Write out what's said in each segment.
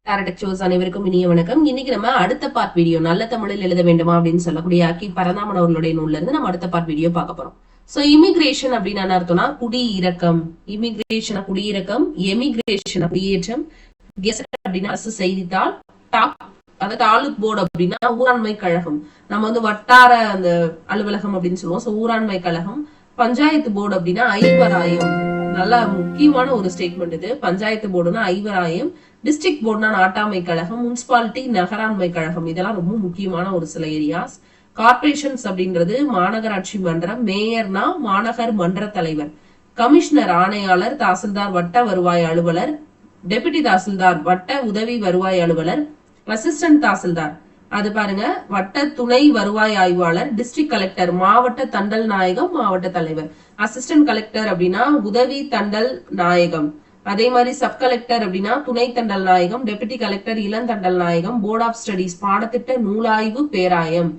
டெக்சர்ஸ் அனைவருக்கும் இனிய வணக்கம். இன்னைக்கு நம்ம அடுத்த பார்ட் வீடியோ நல்ல தமிழில் எழுத வேண்டுமா அப்படின்னு சொல்லக்கூடிய அக்கி பரந்தாமன் அவர்களுடைய நூல்ல இருந்து நம்ம அடுத்த பார்ட் வீடியோ பார்க்க போறோம். சோ இமிகிரேஷன் அப்படின்னு என்ன அர்த்தம்னா குடியிறக்கம். இமிகிரேஷன் குடியிறக்கம், எமிகிரேஷன் குடியேற்றம், கெசட் அப்படின்னா அரசு செய்தித்தாள், அதாவது தாலுக் போர்டு அப்படின்னா ஊராண்மை கழகம். நம்ம வந்து வட்டார அந்த அலுவலகம் அப்படின்னு சொல்லுவோம். சோ ஊராண்மை கழகம். பஞ்சாயத்து போர்டு அப்படின்னா ஐவராயம். நல்லா முக்கியமான ஒரு ஸ்டேட்மெண்ட் இது. பஞ்சாயத்து போர்டுனா ஐவராயம், டிஸ்ட்ரிக்ட் போர்டுனா நாட்டாமை கழகம், முனிசிபாலிட்டி நகராண்மை கழகம். இதெல்லாம் ரொம்ப முக்கியமான ஒரு சில ஏரியாஸ். கார்பரேஷன்ஸ் அப்படின்றது மாநகராட்சி மன்றம், மேயர்னா மாநகர் மன்ற தலைவர், கமிஷனர் ஆணையாளர், தாசில்தார் வட்ட வருவாய் அலுவலர், டெபுட்டி தாசில்தார் வட்ட உதவி வருவாய் அலுவலர், அசிஸ்டன்ட் தாசில்தார் அது பாருங்க வட்ட துணை வருவாய் ஆய்வாளர், டிஸ்ட்ரிக்ட் கலெக்டர் மாவட்ட தண்டல் நாயகம் மாவட்ட தலைவர், அசிஸ்டன்ட் கலெக்டர் அப்படின்னா உதவி தண்டல் நாயகம், அதே மாதிரி சப் கலெக்டர் அப்படின்னா துணை தண்டல் நாயகம், டெபுட்டி கலெக்டர் இளந்தண்டல் நாயகம், போர்ட் ஆஃப் ஸ்டடீஸ் பாடத்திட்ட நூலாய்வு பேராயம்,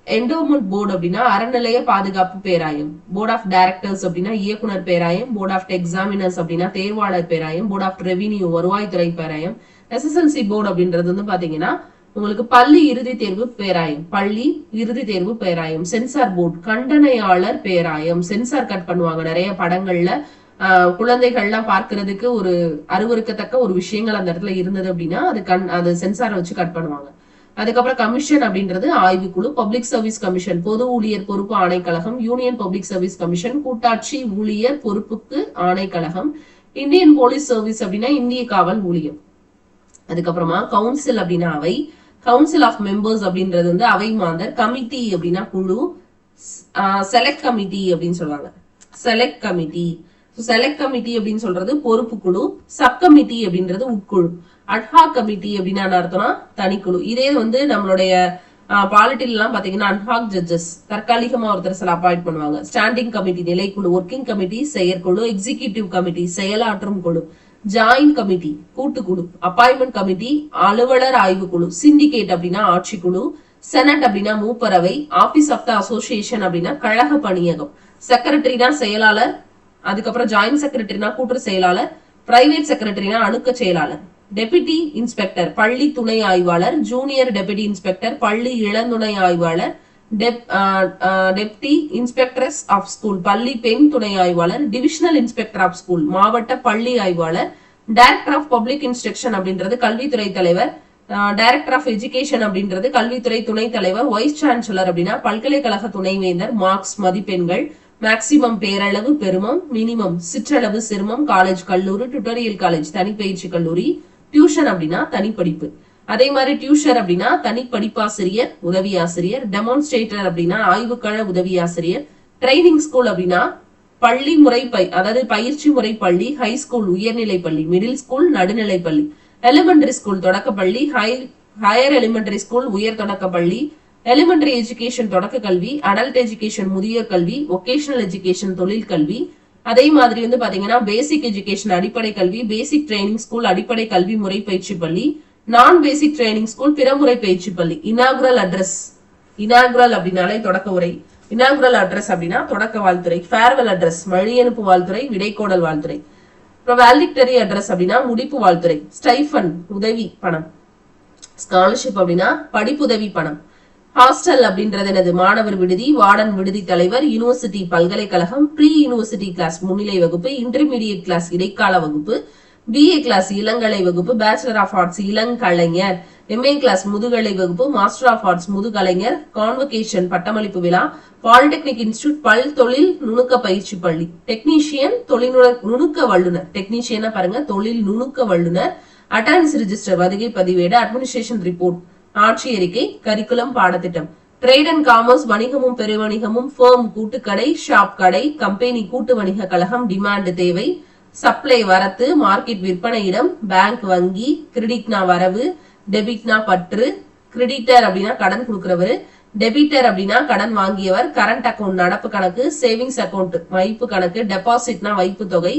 என்டோமெண்ட் போர்டு அப்படின்னா அறநிலைய பாதுகாப்பு பேராயம், போர்ட் ஆஃப் டைரக்டர்ஸ் அப்படின்னா இயக்குனர் பேராயம், போர்ட் ஆஃப் எக்ஸாமினர்ஸ் அப்படின்னா தேர்வாளர் பேராயம், போர்ட் ஆஃப் ரெவின்யூ வருவாய்த்துறை பேராயம், எஸ்எஸ்எல்சி போர்டு அப்படின்றது வந்து பாத்தீங்கன்னா உங்களுக்கு பள்ளி இறுதி தேர்வு பேராயம், பள்ளி இறுதி தேர்வு பேராயம், சென்சார் போர்டு கண்டனையாளர் பேராயம். சென்சார் கட் பண்ணுவாங்க நிறைய படங்கள்ல. குழந்தைகள்லாம் பார்க்கறதுக்கு ஒரு அருவருக்கத்தக்க ஒரு விஷயங்கள் அந்த இடத்துல இருந்தது அப்படின்னா அது சென்சாரை வச்சு கட் பண்ணுவாங்க. அதுக்கப்புறம் கமிஷன் அப்படின்றது ஆய்வுக்குழு, பப்ளிக் சர்வீஸ் கமிஷன் பொது ஊழியர் பொறுப்பு ஆணைக்கழகம், யூனியன் பப்ளிக் சர்வீஸ் கமிஷன் கூட்டாட்சி ஊழியர் பொறுப்புக்கு ஆணைக்கழகம், இந்தியன் போலீஸ் சர்வீஸ் அப்படின்னா இந்திய காவல் ஊழியம். அதுக்கப்புறமா கவுன்சில் அப்படின்னா அவை, கவுன்சில் ஆஃப் மெம்பர்ஸ் அப்படின்றது வந்து அவை மாந்தர், கமிட்டி அப்படின்னா குழு, செலக்ட் கமிட்டி அப்படின்னு சொல்லுவாங்க. செலக்ட் கமிட்டி, செலக்ட் கமிட்டி அப்படின்னு சொல்றது பொறுப்பு குழு, சப் கமிட்டி அப்படின்றது உட்குழு, அட்ஹாக் கமிட்டி அப்படின்னா அர்த்தம்னா தனிக்குழு. இதே வந்து நம்மளுடைய பாலிட்டில எல்லாம் பாத்தீங்கன்னா அட்ஹாக் ஜட்ஜஸ் தற்காலிகமா ஒருத்தர் சில அப்பாயிண்ட் பண்ணுவாங்க. ஸ்டாண்டிங் கமிட்டி நிலைக்குழு, ஒர்க்கிங் கமிட்டி செயற்குழு, எக்ஸிகியூட்டிவ் கமிட்டி செயலாற்றும் குழு, ஜாயிண்ட் கமிட்டி கூட்டுக்குழு, அப்பாயின்மெண்ட் கமிட்டி அலுவலர் ஆய்வுக்குழு, சிண்டிகேட் அப்படின்னா ஆட்சிக்குழு, செனட் அப்படின்னா மூப்பரவை, ஆபீஸ் ஆஃப் த அசோசியேஷன் அப்படின்னா கழக பணியகம், செக்ரட்டரினா செயலாளர், அதுக்கப்புறம் ஜாயிண்ட் செக்ரட்டரினா கூட்டு செயலாளர், பிரைவேட் செக்ரட்டரினா அணுக்க செயலாளர், டெபுட்டி இன்ஸ்பெக்டர் பள்ளி துணை ஆய்வாளர், ஜூனியர் டெபுட்டி இன்ஸ்பெக்டர் பள்ளி இளந்துணை ஆய்வாளர், டெப்டி இன்ஸ்பெக்டரஸ் ஆஃப் ஸ்கூல் பள்ளி பெண் துணை ஆய்வாளர், டிவிஷனல் இன்ஸ்பெக்டர் ஆஃப் ஸ்கூல் மாவட்ட பள்ளி ஆய்வாளர், டைரக்டர் ஆஃப் பப்ளிக் இன்ஸ்ட்ரக்ஷன் அப்படின்றது கல்வித்துறை தலைவர், டைரக்டர் ஆஃப் எஜுகேஷன் அப்படின்றது கல்வித்துறை துணை தலைவர், வைஸ் சான்சலர் அப்படின்னா பல்கலைக்கழக துணைவேந்தர், மார்க்ஸ் மதிப்பெண்கள், மேக்சிமம் பேரளவு பெருமம், மினிமம் சிற்றளவு சிறுமம், காலேஜ் கல்லூரி, டுட்டோரியல் காலேஜ் தனிப்பயிற்சி கல்லூரி, டியூஷன் அப்படின்னா தனிப்படிப்பு. அதே மாதிரி டியூஷர் அப்படின்னா தனி படிப்பாசிரியர் உதவி ஆசிரியர், டெமான்ஸ்ட்ரேட்டர் அப்படின்னா ஆய்வுக்கள உதவி ஆசிரியர், ட்ரைனிங் ஸ்கூல் அப்படின்னா பள்ளி முறை அதாவது பயிற்சி முறை பள்ளி, ஹை ஸ்கூல் உயர்நிலை பள்ளி, மிடில் ஸ்கூல் நடுநிலை பள்ளி, எலிமெண்டரி ஸ்கூல் தொடக்க பள்ளி, ஹையர் எலிமெண்டரி ஸ்கூல் உயர் தொடக்க பள்ளி, எலிமெண்டரி எஜுகேஷன் தொடக்க கல்வி, அடல்ட் எஜுகேஷன் முதியோர் கல்வி, வொகேஷனல் எஜுகேஷன் தொழில் கல்வி. அதே மாதிரி வந்து பாத்தீங்கன்னா பேசிக் எஜுகேஷன் அடிப்படை கல்வி, பேசிக் ட்ரைனிங் ஸ்கூல் அடிப்படை கல்வி முறை பயிற்சி பள்ளி, நான் பேசிக் ட்ரைனிங் ஸ்கூல் பிறமுறை பயிற்சி பள்ளி, இனாகுரல் அட்ரஸ், இனாகுரல் அப்படின்னாலே தொடக்க உரை, இனாகுரல் அட்ரஸ் அப்படின்னா தொடக்க வாழ்த்துறை, ஃபேர்வெல் அட்ரஸ் வழியனுப்பு வாழ்த்துறை விடைக்கோடல் வாழ்த்துறை, அப்புறம் வேலிடிக்டரி அட்ரஸ் அப்படின்னா முடிப்பு வாழ்த்துறை, ஸ்டைஃபன் உதவி பணம், ஸ்காலர்ஷிப் அப்படின்னா படிப்புதவி பணம், ஹாஸ்டல் அப்படின்றது என்னது மாணவர் விடுதி, வார்டன் விடுதி தலைவர், யூனிவர்சிட்டி பல்கலைக்கழகம், ப்ரீ யூனிவர்சிட்டி கிளாஸ் முன்னிலை வகுப்பு, இன்டர்மீடியட் கிளாஸ் இடைக்கால வகுப்பு, பிஏ கிளாஸ் இளங்கலை வகுப்பு, பேச்சுலர் ஆஃப் ஆர்ட்ஸ் இளங்கலைஞர், எம்ஏ கிளாஸ் முதுகலை வகுப்பு, மாஸ்டர் ஆஃப் ஆர்ட்ஸ் முதுகலைஞர், கான்வகேஷன் பட்டமளிப்பு விழா, பாலிடெக்னிக் இன்ஸ்டிடியூட் பல் தொழில் நுணுக்க பயிற்சி பள்ளி, டெக்னீஷியன் தொழில் நுணுக்க வல்லுநர், டெக்னீஷியனா பாருங்க தொழில் நுணுக்க வல்லுநர், அட்டண்டன்ஸ் ரிஜிஸ்டர் வருகை பதிவேடு, அட்மினிஸ்ட்ரேஷன் ரிப்போர்ட் ஆட்சி அறிக்கை, கரிக்குலம் பாடத்திட்டம், ட்ரேட் அண்ட் காமர்ஸ் வணிகமும் பெருவணிகமும், ஃபேம் கூட்டுக்கடை, ஷாப் கடை, கம்பெனி கூட்டு வணிக கழகம், டிமாண்ட் தேவை, சப்ளை வரத்து, மார்க்கெட் விற்பனை இடம், பேங்க் வங்கி, கிரெடிட்னா வரவு, டெபிட்னா பற்று, கிரெடிட்டர் அப்படின்னா கடன் கொடுக்கிறவர், டெபிட்டர் அப்படின்னா கடன் வாங்கியவர், கரண்ட் அக்கௌண்ட் நடப்பு கணக்கு, சேவிங்ஸ் அக்கௌண்ட் வைப்பு கணக்கு, டெபாசிட்னா வைப்பு தொகை,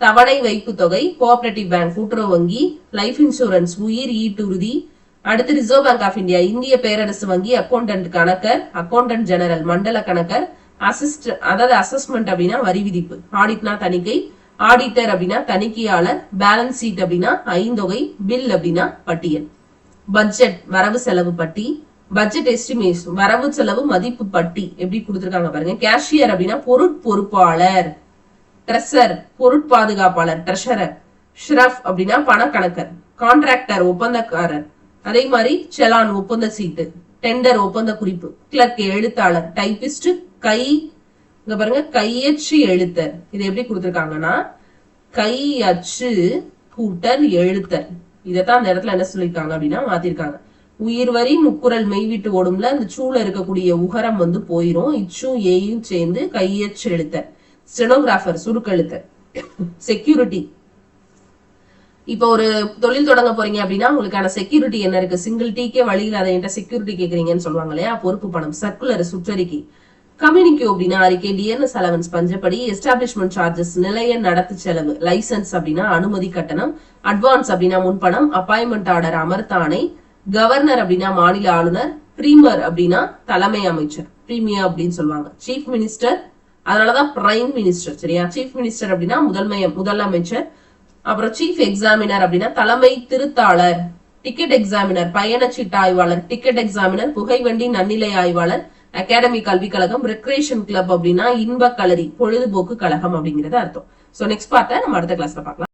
தவணை வைப்பு தொகை, கோஆபரேட்டிவ் பேங்க் கூட்டுறவு வங்கி, லைஃப் இன்சூரன்ஸ் உயிர் ஈட்டுறுதி, அடுத்து ரிசர்வ் பேங்க் ஆஃப் இந்தியா இந்திய பேரரசு வங்கி, அக்கௌண்டன்ட் கணக்கர், அக்கௌண்டன்ட் ஜெனரல் மண்டல கணக்கர், அதாவது அசஸ்மெண்ட் அப்படின்னா வரி விதிப்பு, ஆடிட்னா தணிக்கை, ஆடிட்டர் அப்படின்னா தணிக்கையாளர், பேலன்ஸ் ஷீட் அப்படின்னா ஐந்தொகை, பில் அப்படின்னா பட்டியல். பட்ஜெட் வரவு செலவு பட்டி, பட்ஜெட் எஸ்டிமேஷன் வரவு செலவு மதிப்பு பட்டி எப்படி கொடுத்திருக்காங்க பாருங்க. கேஷியர் அப்படின்னா பொறுப்பாளர், ட்ரெஷர் பொருட்பாதுகாப்பாளர் ட்ரெஷரர், ஷ்ரஃப் அப்படின்னா பணக்கணக்கர், கான்ட்ராக்டர் ஒப்பந்தக்காரர், அதே மாதிரி செலான் ஒப்பந்த சீட்டு, டெண்டர் ஒப்பந்த குறிப்பு, கிளர்க் எழுத்தாளர், டைபிஸ்ட் இங்க பாருங்க கையச்சு எழுத்தர். இது எப்படி கொடுத்திருக்காங்கன்னா கையச்சு கூட்டர் எழுத்தர். இதைத்தான் அந்த இடத்துல என்ன சொல்லிருக்காங்க அப்படின்னா மாத்திருக்காங்க. உயிர் வரி முக்குரல் மெய்விட்டு ஓடும்ல அந்த சூழ இருக்கக்கூடிய உகரம் வந்து போயிரும். இச்சும் ஏயும் சேர்ந்து கையச்சு எழுத்தர். ஸ்டெனோகிராஃபர் சுருக்கெழுத்தர். செக்யூரிட்டி, இப்ப ஒரு தொழில் தொடங்க போறீங்க அப்படின்னா உங்களுக்கான செக்யூரிட்டி என்ன இருக்கு? சிங்கிள் டீக்கே வழியில் அதை என்கிட்ட செக்யூரிட்டி கேக்குறீங்கன்னு சொல்லுவாங்க இல்லையா, பொறுப்பு பணம். சர்க்குலர் சுற்றறிக்கை. கம்யூனிகோ அப்படின்னா அறிக்கை. டிஎன்எஸ் அலவன்ஸ் பஞ்சப்படி. எஸ்டாபிளிஷ்மெண்ட் சார்ஜஸ் நிலைய நடத்து செலவு. லைசன்ஸ் அப்படின்னா அனுமதி கட்டணம். அட்வான்ஸ் அப்படின்னா முன்பணம். Appointment order அமர்த்தாணை. கவர்னர் அப்படின்னா மாநில ஆளுநர். பிரீமர் அப்படின்னா தலைமை அமைச்சர், பிரீமியர் அப்படின்னு சொல்லுவாங்க. சீஃப் மினிஸ்டர், அதனாலதான் பிரைம் மினிஸ்டர். சரியா? சீஃப் மினிஸ்டர் அப்படின்னா முதலமைச்சர். அப்புறம் சீஃப் எக்ஸாமினர் அப்படின்னா தலைமை திருத்தாளர். டிக்கெட் எக்ஸாமினர் பயணச்சீட்டு ஆய்வாளர். டிக்கெட் எக்ஸாமினர் புகைவண்டி நன்னிலை ஆய்வாளர். அகாடமி கல்வி கழகம். ரெக்ரேஷன் கிளப் அப்படின்னா இன்ப களரி பொழுதுபோக்கு கழகம் அப்படிங்கறது அர்த்தம். சோ நெக்ஸ்ட் பார்ட்ட நம்ம அடுத்த கிளாஸ்ல பார்க்கலாம்.